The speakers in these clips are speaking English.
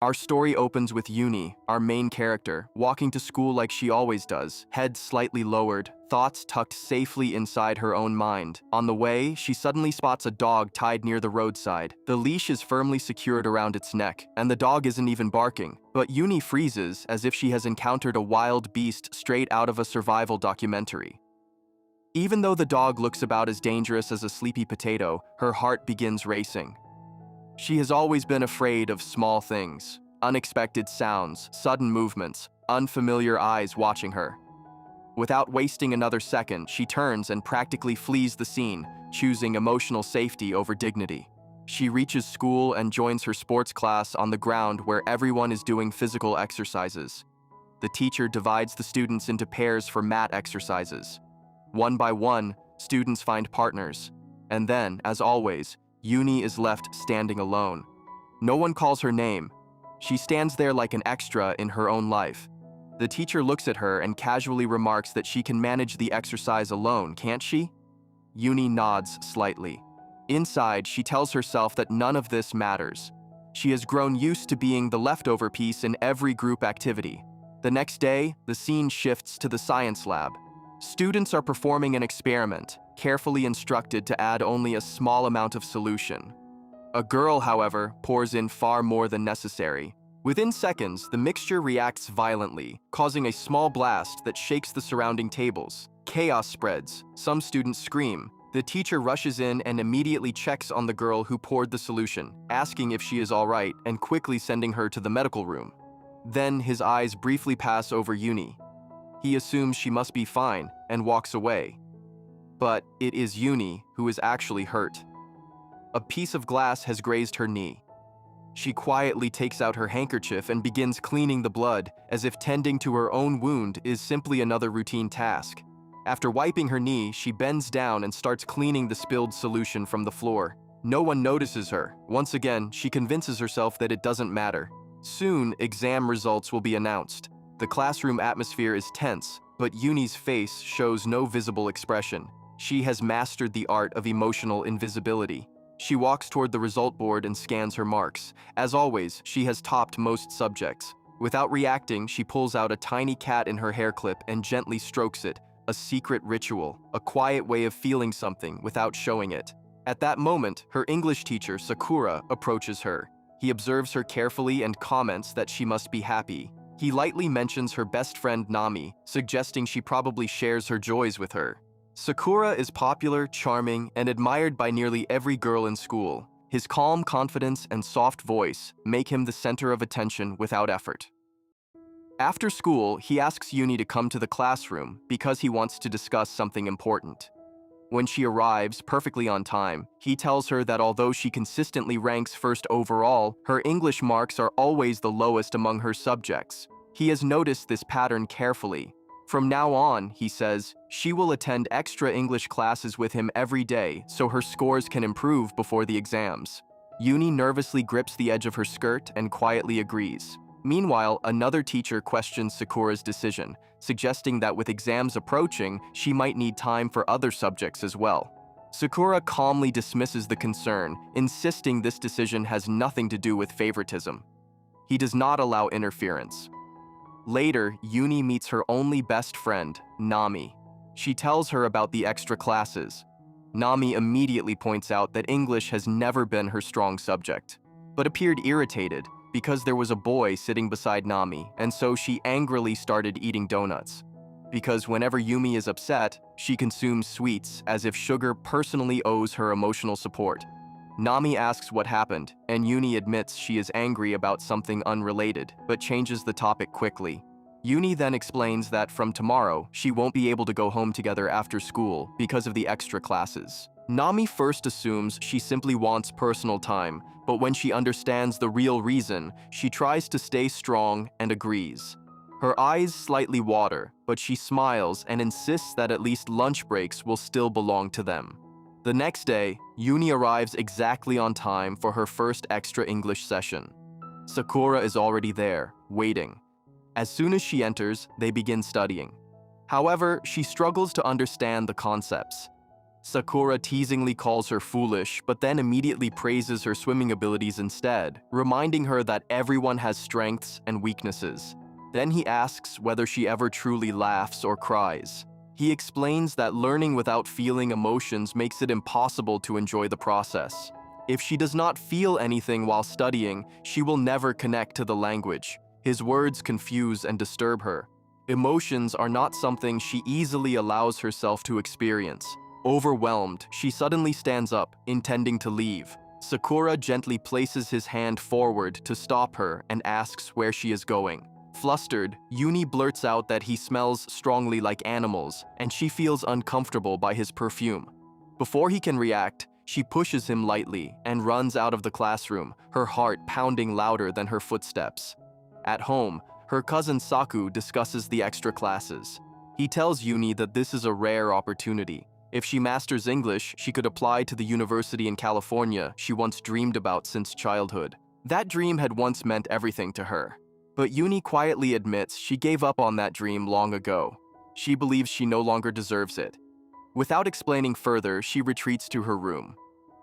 Our story opens with Uni, our main character, walking to school like she always does, head slightly lowered, thoughts tucked safely inside her own mind. On the way, she suddenly spots a dog tied near the roadside. The leash is firmly secured around its neck, and the dog isn't even barking. But Uni freezes as if she has encountered a wild beast straight out of a survival documentary. Even though the dog looks about as dangerous as a sleepy potato, her heart begins racing. She has always been afraid of small things, unexpected sounds, sudden movements, unfamiliar eyes watching her. Without wasting another second, she turns and practically flees the scene, choosing emotional safety over dignity. She reaches school and joins her sports class on the ground where everyone is doing physical exercises. The teacher divides the students into pairs for mat exercises. One by one, students find partners. And then, as always, Uni is left standing alone. No one calls her name. She stands there like an extra in her own life. The teacher looks at her and casually remarks that she can manage the exercise alone, can't she? Uni nods slightly. Inside, she tells herself that none of this matters. She has grown used to being the leftover piece in every group activity. The next day, the scene shifts to the science lab. Students are performing an experiment, carefully instructed to add only a small amount of solution. A girl, however, pours in far more than necessary. Within seconds, the mixture reacts violently, causing a small blast that shakes the surrounding tables. Chaos spreads. Some students scream. The teacher rushes in and immediately checks on the girl who poured the solution, asking if she is all right and quickly sending her to the medical room. Then his eyes briefly pass over Uni. He assumes she must be fine and walks away. But it is Uni who is actually hurt. A piece of glass has grazed her knee. She quietly takes out her handkerchief and begins cleaning the blood, as if tending to her own wound is simply another routine task. After wiping her knee, she bends down and starts cleaning the spilled solution from the floor. No one notices her. Once again, she convinces herself that it doesn't matter. Soon, exam results will be announced. The classroom atmosphere is tense, but Uni's face shows no visible expression. She has mastered the art of emotional invisibility. She walks toward the result board and scans her marks. As always, she has topped most subjects. Without reacting, she pulls out a tiny cat in her hair clip and gently strokes it, a secret ritual, a quiet way of feeling something without showing it. At that moment, her English teacher, Sakura, approaches her. He observes her carefully and comments that she must be happy. He lightly mentions her best friend Nami, suggesting she probably shares her joys with her. Sakura is popular, charming, and admired by nearly every girl in school. His calm confidence and soft voice make him the center of attention without effort. After school, he asks Uni to come to the classroom because he wants to discuss something important. When she arrives perfectly on time, he tells her that although she consistently ranks first overall, her English marks are always the lowest among her subjects. He has noticed this pattern carefully. From now on, he says, she will attend extra English classes with him every day so her scores can improve before the exams. Uni nervously grips the edge of her skirt and quietly agrees. Meanwhile, another teacher questions Sakura's decision, suggesting that with exams approaching, she might need time for other subjects as well. Sakura calmly dismisses the concern, insisting this decision has nothing to do with favoritism. He does not allow interference. Later, Uni meets her only best friend, Nami. She tells her about the extra classes. Nami immediately points out that English has never been her strong subject, but appeared irritated because there was a boy sitting beside Nami, and so she angrily started eating donuts. Because whenever Yumi is upset, she consumes sweets as if sugar personally owes her emotional support. Nami asks what happened, and Uni admits she is angry about something unrelated, but changes the topic quickly. Uni then explains that from tomorrow, she won't be able to go home together after school because of the extra classes. Nami first assumes she simply wants personal time, but when she understands the real reason, she tries to stay strong and agrees. Her eyes slightly water, but she smiles and insists that at least lunch breaks will still belong to them. The next day, Uni arrives exactly on time for her first extra English session. Sakura is already there, waiting. As soon as she enters, they begin studying. However, she struggles to understand the concepts. Sakura teasingly calls her foolish, but then immediately praises her swimming abilities instead, reminding her that everyone has strengths and weaknesses. Then he asks whether she ever truly laughs or cries. He explains that learning without feeling emotions makes it impossible to enjoy the process. If she does not feel anything while studying, she will never connect to the language. His words confuse and disturb her. Emotions are not something she easily allows herself to experience. Overwhelmed, she suddenly stands up, intending to leave. Sakura gently places his hand forward to stop her and asks where she is going. Flustered, Yuni blurts out that he smells strongly like animals, and she feels uncomfortable by his perfume. Before he can react, she pushes him lightly and runs out of the classroom, her heart pounding louder than her footsteps. At home, her cousin Saku discusses the extra classes. He tells Yuni that this is a rare opportunity. If she masters English, she could apply to the university in California she once dreamed about since childhood. That dream had once meant everything to her. But Yuni quietly admits she gave up on that dream long ago. She believes she no longer deserves it. Without explaining further, she retreats to her room.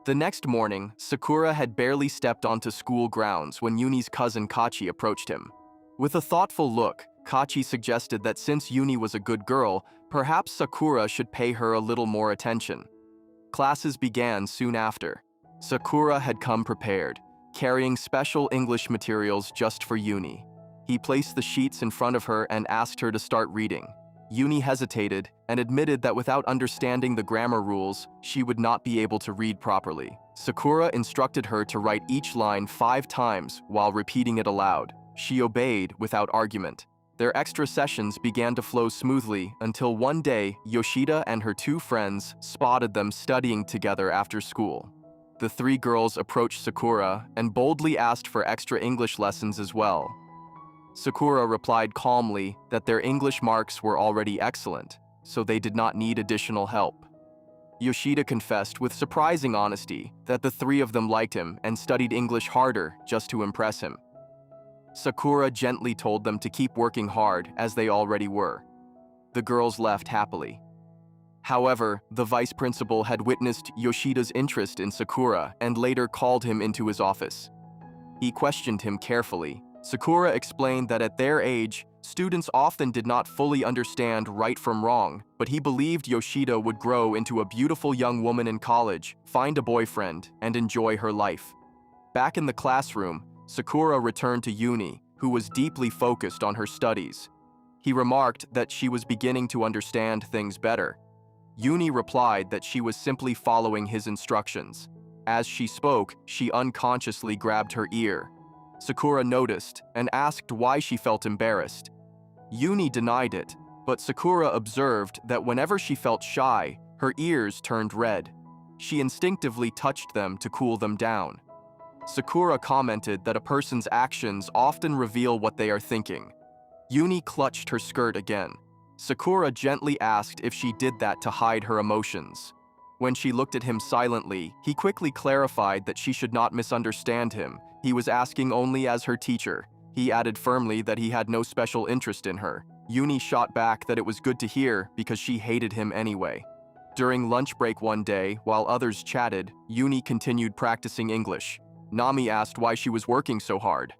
The next morning, Sakura had barely stepped onto school grounds when Yuni's cousin Kachi approached him. With a thoughtful look, Kachi suggested that since Yuni was a good girl, perhaps Sakura should pay her a little more attention. Classes began soon after. Sakura had come prepared, carrying special English materials just for Yuni. He placed the sheets in front of her and asked her to start reading. Yuni hesitated and admitted that without understanding the grammar rules, she would not be able to read properly. Sakura instructed her to write each line 5 times while repeating it aloud. She obeyed without argument. Their extra sessions began to flow smoothly until one day, Yoshida and her 2 friends spotted them studying together after school. The 3 girls approached Sakura and boldly asked for extra English lessons as well. Sakura replied calmly that their English marks were already excellent, so they did not need additional help. Yoshida confessed with surprising honesty that the 3 of them liked him and studied English harder just to impress him. Sakura gently told them to keep working hard as they already were. The girls left happily. However, the vice principal had witnessed Yoshida's interest in Sakura and later called him into his office. He questioned him carefully. Sakura explained that at their age, students often did not fully understand right from wrong, but he believed Yoshida would grow into a beautiful young woman in college, find a boyfriend, and enjoy her life. Back in the classroom, Sakura returned to Yuni, who was deeply focused on her studies. He remarked that she was beginning to understand things better. Yuni replied that she was simply following his instructions. As she spoke, she unconsciously grabbed her ear. Sakura noticed and asked why she felt embarrassed. Yuni denied it, but Sakura observed that whenever she felt shy, her ears turned red. She instinctively touched them to cool them down. Sakura commented that a person's actions often reveal what they are thinking. Yuni clutched her skirt again. Sakura gently asked if she did that to hide her emotions. When she looked at him silently, he quickly clarified that she should not misunderstand him. He was asking only as her teacher. He added firmly that he had no special interest in her. Yuni shot back that it was good to hear because she hated him anyway. During lunch break one day, while others chatted, Yuni continued practicing English. Nami asked why she was working so hard.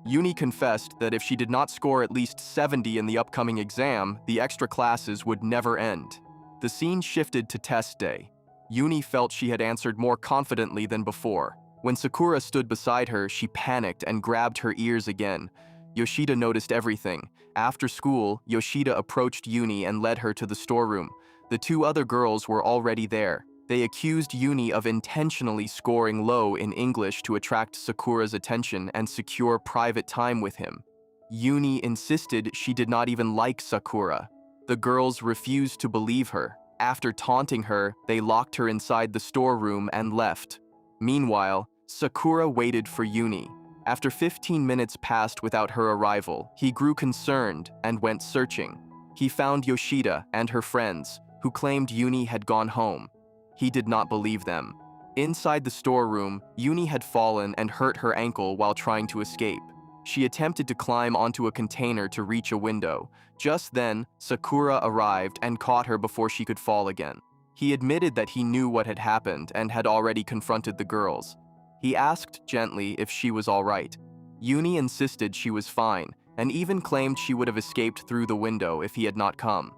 Yuni confessed that if she did not score at least 70 in the upcoming exam, the extra classes would never end. The scene shifted to test day. Yuni felt she had answered more confidently than before. When Sakura stood beside her, she panicked and grabbed her ears again. Yoshida noticed everything. After school, Yoshida approached Yuni and led her to the storeroom. The 2 other girls were already there. They accused Yuni of intentionally scoring low in English to attract Sakura's attention and secure private time with him. Yuni insisted she did not even like Sakura. The girls refused to believe her. After taunting her, they locked her inside the storeroom and left. Meanwhile, Sakura waited for Yuni. After 15 minutes passed without her arrival, he grew concerned and went searching. He found Yoshida and her friends, who claimed Yuni had gone home. He did not believe them. Inside the storeroom, Yuni had fallen and hurt her ankle while trying to escape. She attempted to climb onto a container to reach a window. Just then, Sakura arrived and caught her before she could fall again. He admitted that he knew what had happened and had already confronted the girls. He asked gently if she was all right. Uni insisted she was fine, and even claimed she would have escaped through the window if he had not come.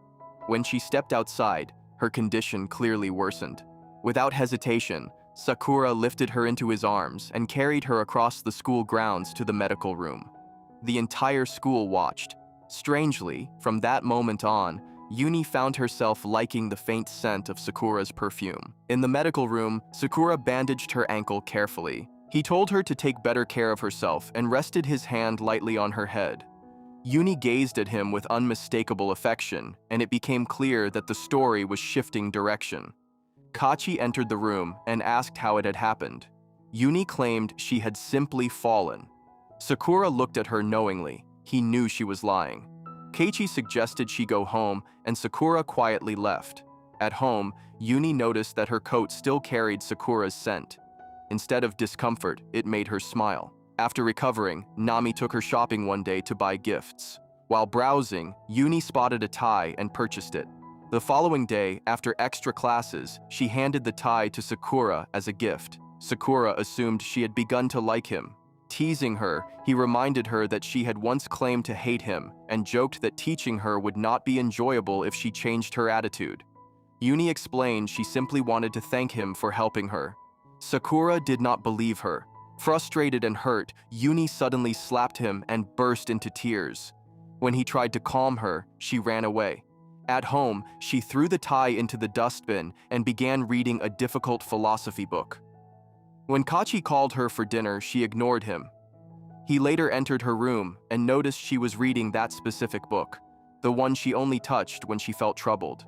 When she stepped outside, her condition clearly worsened. Without hesitation, Sakura lifted her into his arms and carried her across the school grounds to the medical room. The entire school watched. Strangely, from that moment on, Uni found herself liking the faint scent of Sakura's perfume. In the medical room, Sakura bandaged her ankle carefully. He told her to take better care of herself and rested his hand lightly on her head. Uni gazed at him with unmistakable affection, and it became clear that the story was shifting direction. Kachi entered the room and asked how it had happened. Uni claimed she had simply fallen. Sakura looked at her knowingly. He knew she was lying. Keiichi suggested she go home, and Sakura quietly left. At home, Uni noticed that her coat still carried Sakura's scent. Instead of discomfort, it made her smile. After recovering, Nami took her shopping one day to buy gifts. While browsing, Uni spotted a tie and purchased it. The following day, after extra classes, she handed the tie to Sakura as a gift. Sakura assumed she had begun to like him. Teasing her, he reminded her that she had once claimed to hate him and joked that teaching her would not be enjoyable if she changed her attitude. Uni explained she simply wanted to thank him for helping her. Sakura did not believe her. Frustrated and hurt, Uni suddenly slapped him and burst into tears. When he tried to calm her, she ran away. At home, she threw the tie into the dustbin and began reading a difficult philosophy book. When Kachi called her for dinner, she ignored him. He later entered her room and noticed she was reading that specific book, the one she only touched when she felt troubled.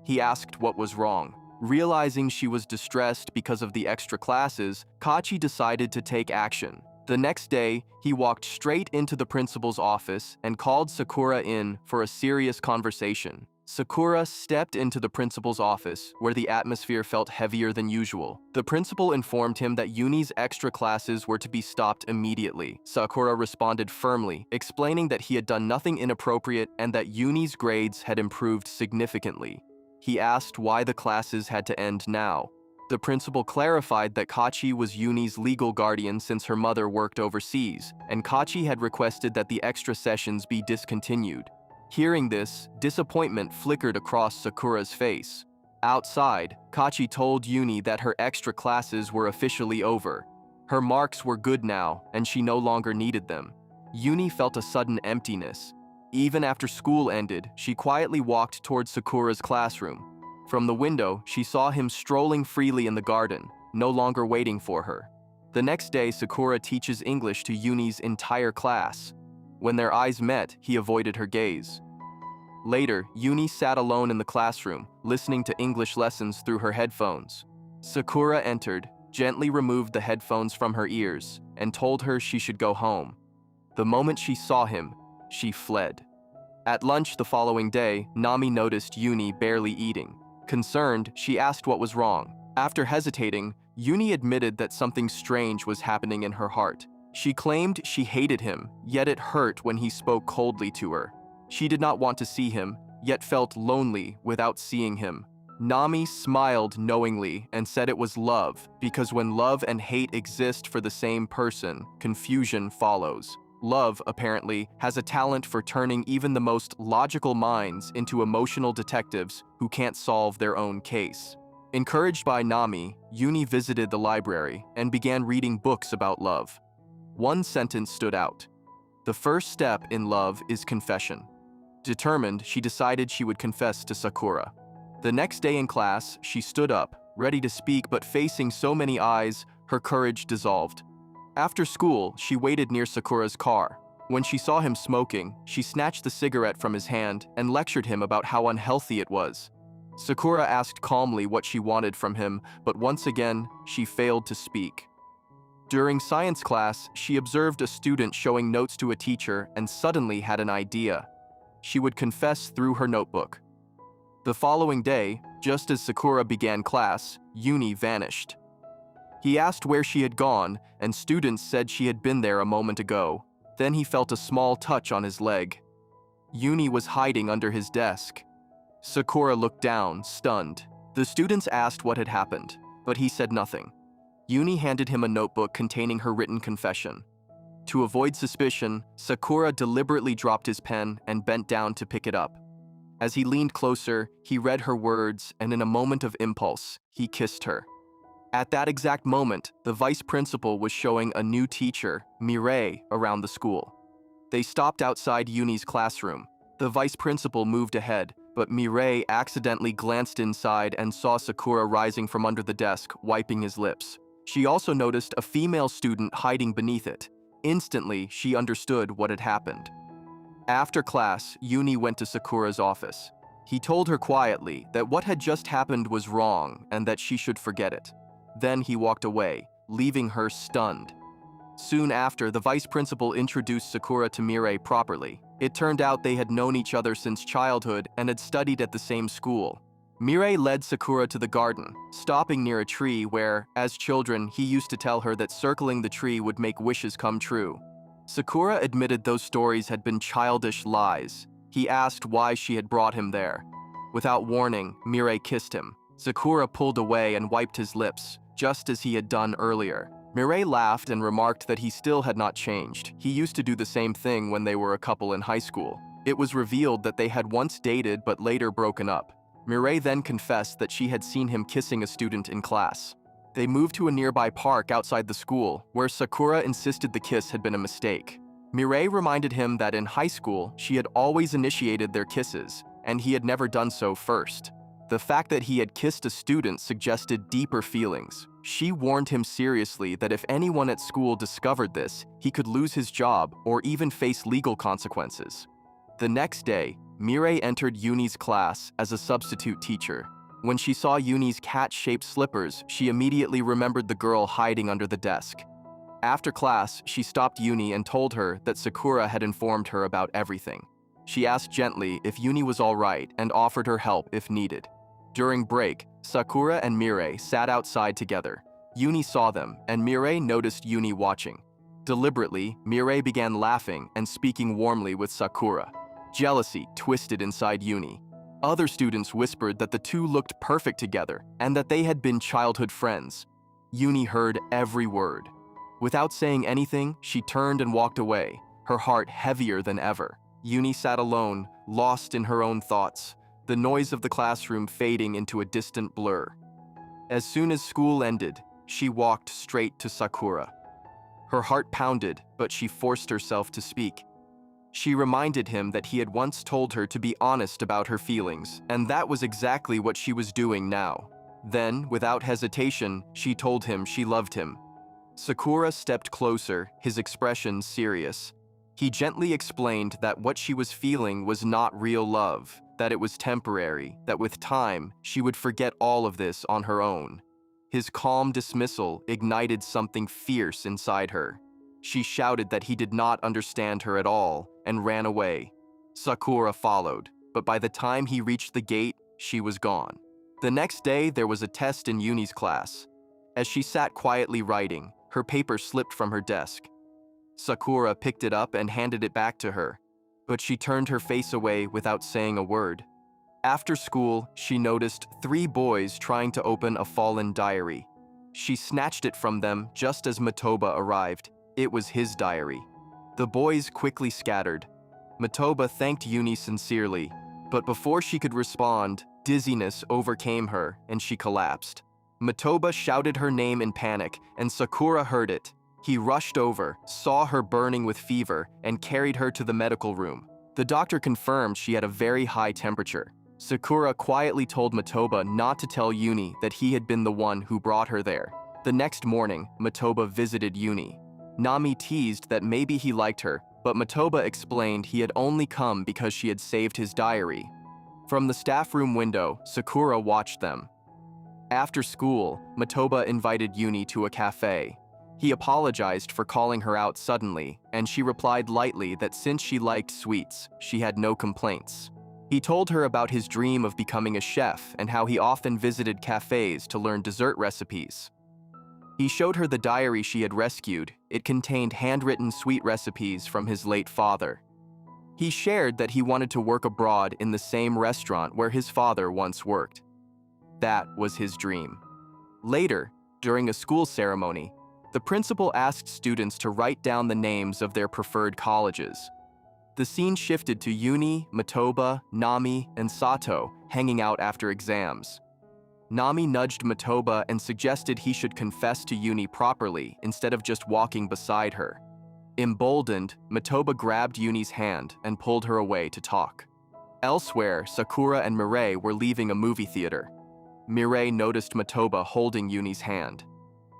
He asked what was wrong. Realizing she was distressed because of the extra classes, Kachi decided to take action. The next day, he walked straight into the principal's office and called Sakura in for a serious conversation. Sakura stepped into the principal's office, where the atmosphere felt heavier than usual. The principal informed him that Uni's extra classes were to be stopped immediately. Sakura responded firmly, explaining that he had done nothing inappropriate and that Uni's grades had improved significantly. He asked why the classes had to end now. The principal clarified that Kachi was Uni's legal guardian since her mother worked overseas, and Kachi had requested that the extra sessions be discontinued. Hearing this, disappointment flickered across Sakura's face. Outside, Kachi told Uni that her extra classes were officially over. Her marks were good now, and she no longer needed them. Uni felt a sudden emptiness. Even after school ended, she quietly walked towards Sakura's classroom. From the window, she saw him strolling freely in the garden, no longer waiting for her. The next day, Sakura teaches English to Uni's entire class. When their eyes met, he avoided her gaze. Later, Uni sat alone in the classroom, listening to English lessons through her headphones. Sakura entered, gently removed the headphones from her ears, and told her she should go home. The moment she saw him, she fled. At lunch the following day, Nami noticed Uni barely eating. Concerned, she asked what was wrong. After hesitating, Uni admitted that something strange was happening in her heart. She claimed she hated him, yet it hurt when he spoke coldly to her. She did not want to see him, yet felt lonely without seeing him. Nami smiled knowingly and said it was love, because when love and hate exist for the same person, confusion follows. Love, apparently, has a talent for turning even the most logical minds into emotional detectives who can't solve their own case. Encouraged by Nami, Uni visited the library and began reading books about love. One sentence stood out. The first step in love is confession. Determined, she decided she would confess to Sakura. The next day in class, she stood up, ready to speak, but facing so many eyes, her courage dissolved. After school, she waited near Sakura's car. When she saw him smoking, she snatched the cigarette from his hand and lectured him about how unhealthy it was. Sakura asked calmly what she wanted from him, but once again, she failed to speak. During science class, she observed a student showing notes to a teacher and suddenly had an idea. She would confess through her notebook. The following day, just as Sakura began class, Uni vanished. He asked where she had gone, and students said she had been there a moment ago. Then he felt a small touch on his leg. Uni was hiding under his desk. Sakura looked down, stunned. The students asked what had happened, but he said nothing. Uni handed him a notebook containing her written confession. To avoid suspicion, Sakura deliberately dropped his pen and bent down to pick it up. As he leaned closer, he read her words, and in a moment of impulse, he kissed her. At that exact moment, the vice principal was showing a new teacher, Mireille, around the school. They stopped outside Uni's classroom. The vice principal moved ahead, but Mireille accidentally glanced inside and saw Sakura rising from under the desk, wiping his lips. She also noticed a female student hiding beneath it. Instantly, she understood what had happened. After class, Uni went to Sakura's office. He told her quietly that what had just happened was wrong and that she should forget it. Then he walked away, leaving her stunned. Soon after, the vice principal introduced Sakura to Mireille properly. It turned out they had known each other since childhood and had studied at the same school. Mireille led Sakura to the garden, stopping near a tree where, as children, he used to tell her that circling the tree would make wishes come true. Sakura admitted those stories had been childish lies. He asked why she had brought him there. Without warning, Mireille kissed him. Sakura pulled away and wiped his lips, just as he had done earlier. Mireille laughed and remarked that he still had not changed. He used to do the same thing when they were a couple in high school. It was revealed that they had once dated but later broken up. Mireille then confessed that she had seen him kissing a student in class. They moved to a nearby park outside the school, where Sakura insisted the kiss had been a mistake. Mireille reminded him that in high school, she had always initiated their kisses, and he had never done so first. The fact that he had kissed a student suggested deeper feelings. She warned him seriously that if anyone at school discovered this, he could lose his job or even face legal consequences. The next day, Mireille entered Uni's class as a substitute teacher. When she saw Uni's cat-shaped slippers, she immediately remembered the girl hiding under the desk. After class, she stopped Uni and told her that Sakura had informed her about everything. She asked gently if Uni was all right and offered her help if needed. During break, Sakura and Mireille sat outside together. Uni saw them, and Mireille noticed Uni watching. Deliberately, Mireille began laughing and speaking warmly with Sakura. Jealousy twisted inside Uni. Other students whispered that the two looked perfect together and that they had been childhood friends. Uni heard every word. Without saying anything, she turned and walked away, her heart heavier than ever. Uni sat alone, lost in her own thoughts, the noise of the classroom fading into a distant blur. As soon as school ended, she walked straight to Sakura. Her heart pounded, but she forced herself to speak. She reminded him that he had once told her to be honest about her feelings, and that was exactly what she was doing now. Then, without hesitation, she told him she loved him. Sakura stepped closer, his expression serious. He gently explained that what she was feeling was not real love, that it was temporary, that with time, she would forget all of this on her own. His calm dismissal ignited something fierce inside her. She shouted that he did not understand her at all and ran away. Sakura followed, but by the time he reached the gate, she was gone. The next day, there was a test in Uni's class. As she sat quietly writing, her paper slipped from her desk. Sakura picked it up and handed it back to her, but she turned her face away without saying a word. After school, she noticed 3 boys trying to open a fallen diary. She snatched it from them just as Matoba arrived. It was his diary. The boys quickly scattered. Matoba thanked Uni sincerely, but before she could respond, dizziness overcame her and she collapsed. Matoba shouted her name in panic, and Sakura heard it. He rushed over, saw her burning with fever, and carried her to the medical room. The doctor confirmed she had a very high temperature. Sakura quietly told Matoba not to tell Uni that he had been the one who brought her there. The next morning, Matoba visited Uni. Nami teased that maybe he liked her, but Matoba explained he had only come because she had saved his diary. From the staff room window, Sakura watched them. After school, Matoba invited Uni to a cafe. He apologized for calling her out suddenly, and she replied lightly that since she liked sweets, she had no complaints. He told her about his dream of becoming a chef and how he often visited cafes to learn dessert recipes. He showed her the diary she had rescued. It contained handwritten sweet recipes from his late father. He shared that he wanted to work abroad in the same restaurant where his father once worked. that was his dream. Later, during a school ceremony, the principal asked students to write down the names of their preferred colleges. The scene shifted to Yuni, Matoba, Nami, and Sato hanging out after exams. Nami nudged Matoba and suggested he should confess to Yuni properly instead of just walking beside her. Emboldened, Matoba grabbed Yuni's hand and pulled her away to talk. Elsewhere, Sakura and Mireille were leaving a movie theater. Mireille noticed Matoba holding Yuni's hand.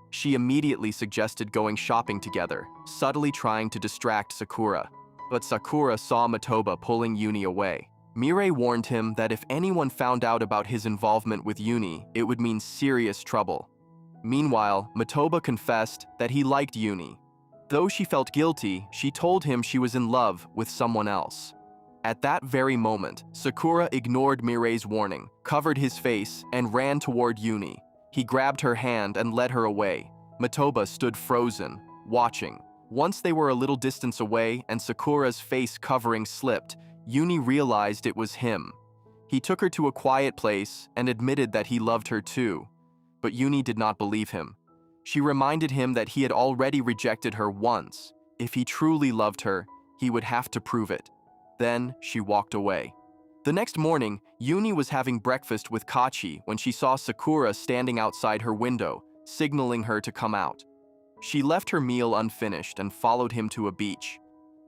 She immediately suggested going shopping together, subtly trying to distract Sakura. But Sakura saw Matoba pulling Yuni away. Mireille warned him that if anyone found out about his involvement with Yuni, it would mean serious trouble. Meanwhile, Matoba confessed that he liked Yuni. Though she felt guilty, she told him she was in love with someone else. At that very moment, Sakura ignored Mireille's warning, covered his face, and ran toward Yuni. He grabbed her hand and led her away. Matoba stood frozen, watching. Once they were a little distance away and Sakura's face covering slipped, Yuni realized it was him. He took her to a quiet place and admitted that he loved her too. But Yuni did not believe him. She reminded him that he had already rejected her once. If he truly loved her, he would have to prove it. Then she walked away. The next morning, Yuni was having breakfast with Kachi when she saw Sakura standing outside her window, signaling her to come out. She left her meal unfinished and followed him to a beach.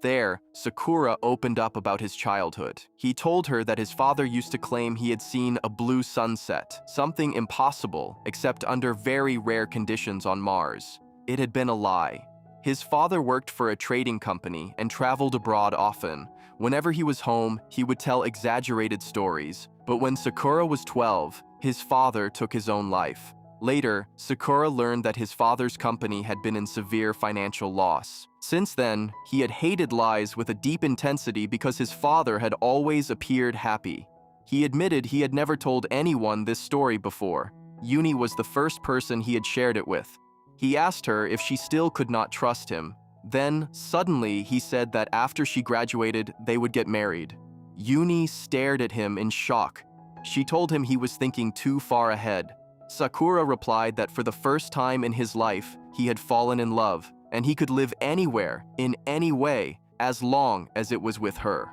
There, Sakura opened up about his childhood. He told her that his father used to claim he had seen a blue sunset, something impossible except under very rare conditions on Mars. It had been a lie. His father worked for a trading company and traveled abroad often. Whenever he was home, he would tell exaggerated stories. But when Sakura was 12, his father took his own life. Later, Sakura learned that his father's company had been in severe financial loss. Since then, he had hated lies with a deep intensity because his father had always appeared happy. He admitted he had never told anyone this story before. Yuni was the first person he had shared it with. He asked her if she still could not trust him. Then, suddenly, he said that after she graduated, they would get married. Yuni stared at him in shock. She told him he was thinking too far ahead. Sakura replied that for the first time in his life, he had fallen in love, and he could live anywhere, in any way, as long as it was with her.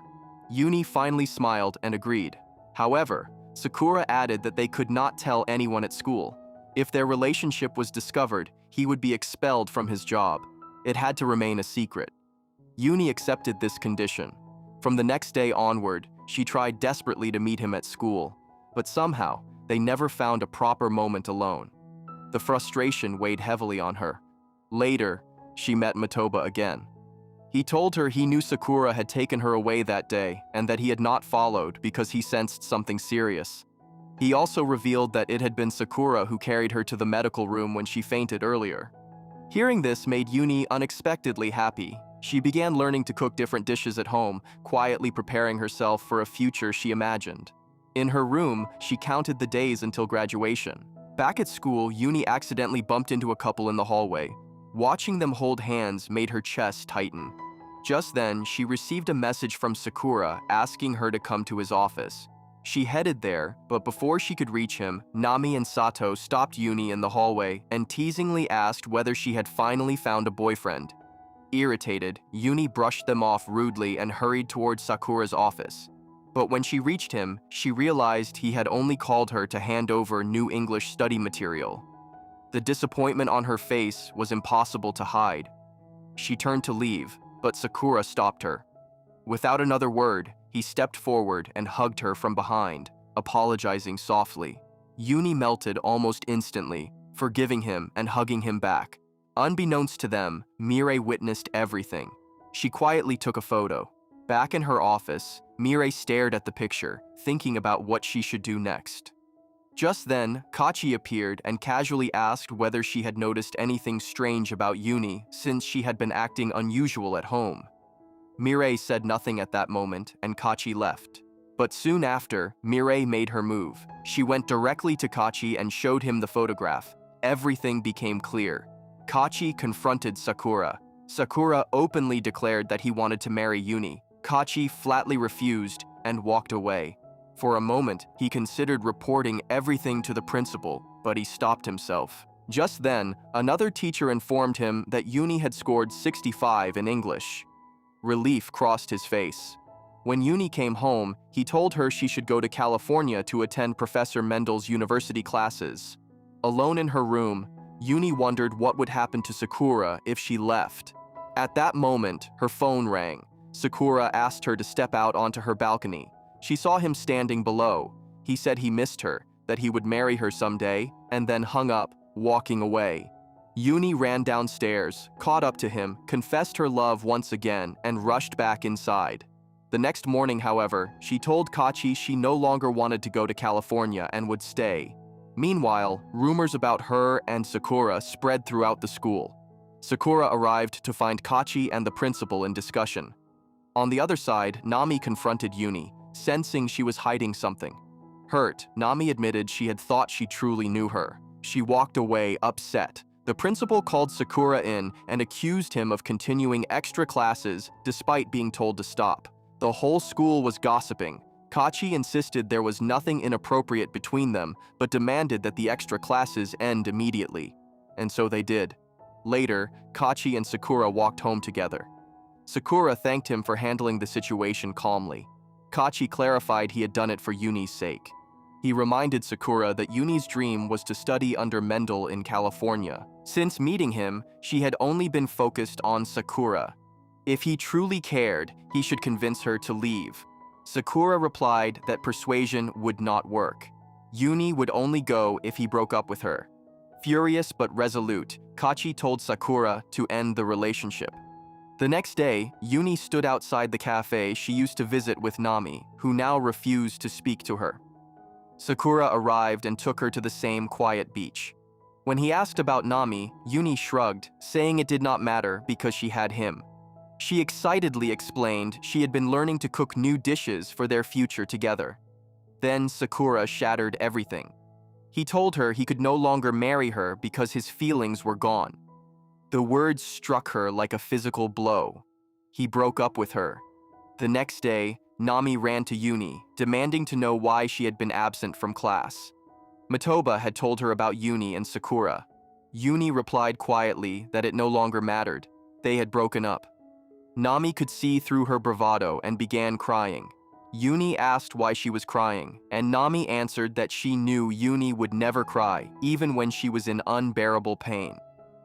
Yuni finally smiled and agreed. However, Sakura added that they could not tell anyone at school. If their relationship was discovered, he would be expelled from his job. It had to remain a secret. Yuni accepted this condition. From the next day onward, she tried desperately to meet him at school, but somehow, they never found a proper moment alone. The frustration weighed heavily on her. Later, she met Matoba again. He told her he knew Sakura had taken her away that day and that he had not followed because he sensed something serious. He also revealed that it had been Sakura who carried her to the medical room when she fainted earlier. Hearing this made Yuni unexpectedly happy. She began learning to cook different dishes at home, quietly preparing herself for a future she imagined. In her room, she counted the days until graduation. Back at school, Yuni accidentally bumped into a couple in the hallway. Watching them hold hands made her chest tighten. Just then, she received a message from Sakura asking her to come to his office. She headed there, but before she could reach him, Nami and Sato stopped Yuni in the hallway and teasingly asked whether she had finally found a boyfriend. Irritated, Yuni brushed them off rudely and hurried towards Sakura's office. But when she reached him, she realized he had only called her to hand over new English study material. The disappointment on her face was impossible to hide. She turned to leave, but Sakura stopped her. Without another word, he stepped forward and hugged her from behind, apologizing softly. Yuni melted almost instantly, forgiving him and hugging him back. Unbeknownst to them, Mireille witnessed everything. She quietly took a photo. Back in her office, Mireille stared at the picture, thinking about what she should do next. Just then, Kachi appeared and casually asked whether she had noticed anything strange about Yuni since she had been acting unusual at home. Mireille said nothing at that moment and Kachi left. But soon after, Mireille made her move. She went directly to Kachi and showed him the photograph. Everything became clear. Kachi confronted Sakura. Sakura openly declared that he wanted to marry Yuni. Kachi flatly refused and walked away. For a moment, he considered reporting everything to the principal, but he stopped himself. Just then, another teacher informed him that Yuni had scored 65 in English. Relief crossed his face. When Yuni came home, he told her she should go to California to attend Professor Mendel's university classes. Alone in her room, Yuni wondered what would happen to Sakura if she left. At that moment, her phone rang. Sakura asked her to step out onto her balcony. She saw him standing below. He said he missed her, that he would marry her someday, and then hung up, walking away. Yuni ran downstairs, caught up to him, confessed her love once again, and rushed back inside. The next morning, however, she told Kachi she no longer wanted to go to California and would stay. Meanwhile, rumors about her and Sakura spread throughout the school. Sakura arrived to find Kachi and the principal in discussion. On the other side, Nami confronted Yuni, sensing she was hiding something. Hurt, Nami admitted she had thought she truly knew her. She walked away, upset. The principal called Sakura in and accused him of continuing extra classes despite being told to stop. The whole school was gossiping. Kachi insisted there was nothing inappropriate between them, but demanded that the extra classes end immediately. And so they did. Later, Kachi and Sakura walked home together. Sakura thanked him for handling the situation calmly. Kachi clarified he had done it for Yuni's sake. He reminded Sakura that Yuni's dream was to study under Mendel in California. Since meeting him, she had only been focused on Sakura. If he truly cared, he should convince her to leave. Sakura replied that persuasion would not work. Yuni would only go if he broke up with her. Furious but resolute, Kachi told Sakura to end the relationship. The next day, Yuni stood outside the cafe she used to visit with Nami, who now refused to speak to her. Sakura arrived and took her to the same quiet beach. When he asked about Nami, Yuni shrugged, saying it did not matter because she had him. She excitedly explained she had been learning to cook new dishes for their future together. Then Sakura shattered everything. He told her he could no longer marry her because his feelings were gone. The words struck her like a physical blow. He broke up with her. The next day, Nami ran to Yuni, demanding to know why she had been absent from class. Matoba had told her about Yuni and Sakura. Yuni replied quietly that it no longer mattered. They had broken up. Nami could see through her bravado and began crying. Yuni asked why she was crying, and Nami answered that she knew Yuni would never cry, even when she was in unbearable pain.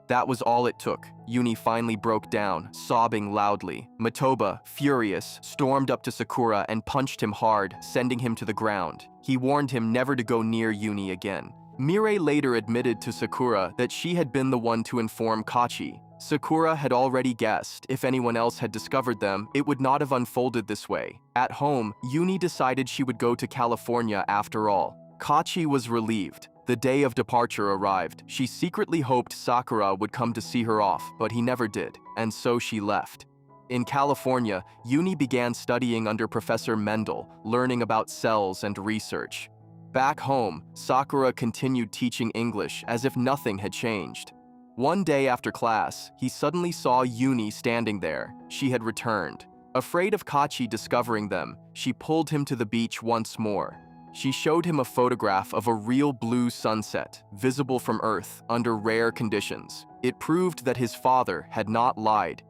That was all it took. Yuni finally broke down, sobbing loudly. Matoba, furious, stormed up to Sakura and punched him hard, sending him to the ground. He warned him never to go near Yuni again. Mirei later admitted to Sakura that she had been the one to inform Kachi. Sakura had already guessed if anyone else had discovered them, it would not have unfolded this way. At home, Yuni decided she would go to California after all. Kachi was relieved. The day of departure arrived. She secretly hoped Sakura would come to see her off, but he never did, and so she left. In California, Yuni began studying under Professor Mendel, learning about cells and research. Back home, Sakura continued teaching English as if nothing had changed. One day after class, he suddenly saw Yuni standing there. She had returned. Afraid of Kachi discovering them, she pulled him to the beach once more. She showed him a photograph of a real blue sunset, visible from Earth under rare conditions. It proved that his father had not lied.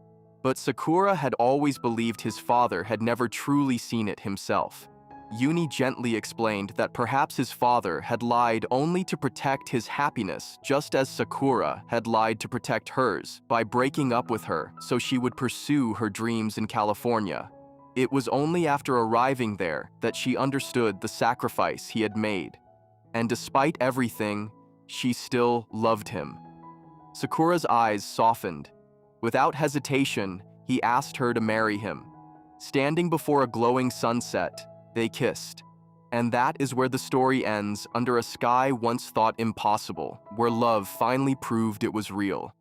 But Sakura had always believed his father had never truly seen it himself. Yuni gently explained that perhaps his father had lied only to protect his happiness, just as Sakura had lied to protect hers by breaking up with her so she would pursue her dreams in California. It was only after arriving there that she understood the sacrifice he had made. And despite everything, she still loved him. Sakura's eyes softened. Without hesitation, he asked her to marry him. Standing before a glowing sunset, they kissed. And that is where the story ends, under a sky once thought impossible, where love finally proved it was real.